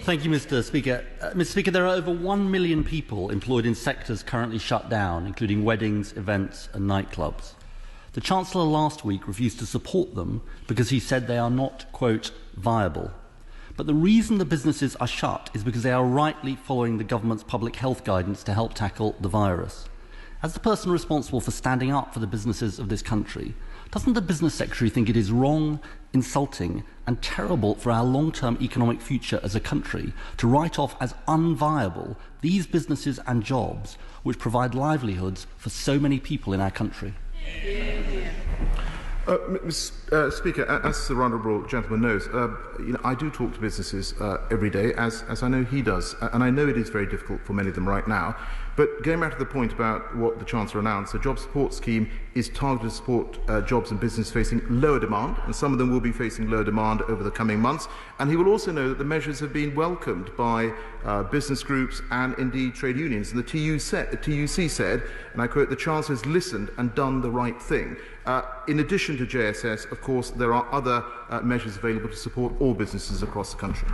Thank you, Mr. Speaker. Mr. Speaker, there are over 1 million people employed in sectors currently shut down, including weddings, events and nightclubs. The Chancellor last week refused to support them because he said they are not, quote, viable. But the reason the businesses are shut is because they are rightly following the government's public health guidance to help tackle the virus. As the person responsible for standing up for the businesses of this country, doesn't the Business Secretary think it is wrong, insulting and terrible for our long-term economic future as a country to write off as unviable these businesses and jobs which provide livelihoods for so many people in our country? Mr. Speaker, as the honourable gentleman knows, I do talk to businesses every day, as I know he does, and I know it is very difficult for many of them right now. But going back to the point about what the Chancellor announced, the job support scheme is targeted to support jobs and business facing lower demand, and some of them will be facing lower demand over the coming months. And he will also know that the measures have been welcomed by business groups and indeed trade unions. And the TUC said, and I quote, "The Chancellor has listened and done the right thing." In addition to JSS, of course, there are other measures available to support all businesses across the country.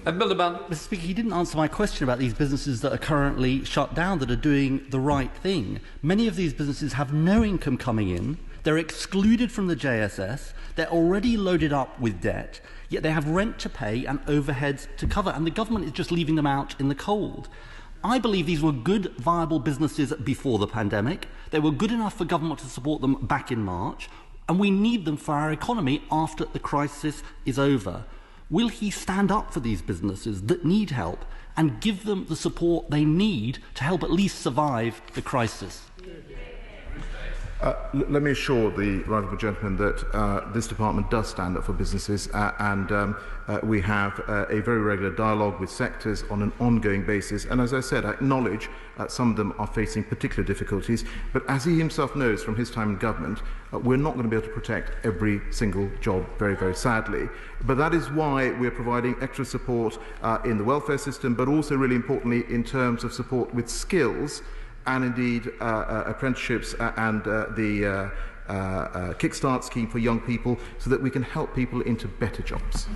Mr. Speaker, he didn't answer my question about these businesses that are currently shut down, that are doing the right thing. Many of these businesses have no income coming in, they're excluded from the JSS, they're already loaded up with debt, yet they have rent to pay and overheads to cover, and the government is just leaving them out in the cold. I believe these were good, viable businesses before the pandemic. They were good enough for government to support them back in March, and we need them for our economy after the crisis is over. Will he stand up for these businesses that need help and give them the support they need to help at least survive the crisis? Let me assure the honourable gentleman that this department does stand up for businesses, and we have a very regular dialogue with sectors on an ongoing basis. And as I said, I acknowledge some of them are facing particular difficulties, but as he himself knows from his time in government, we're not going to be able to protect every single job, very, very sadly. But that is why we're providing extra support in the welfare system, but also really importantly in terms of support with skills and indeed apprenticeships and the Kickstart scheme for young people, so that we can help people into better jobs.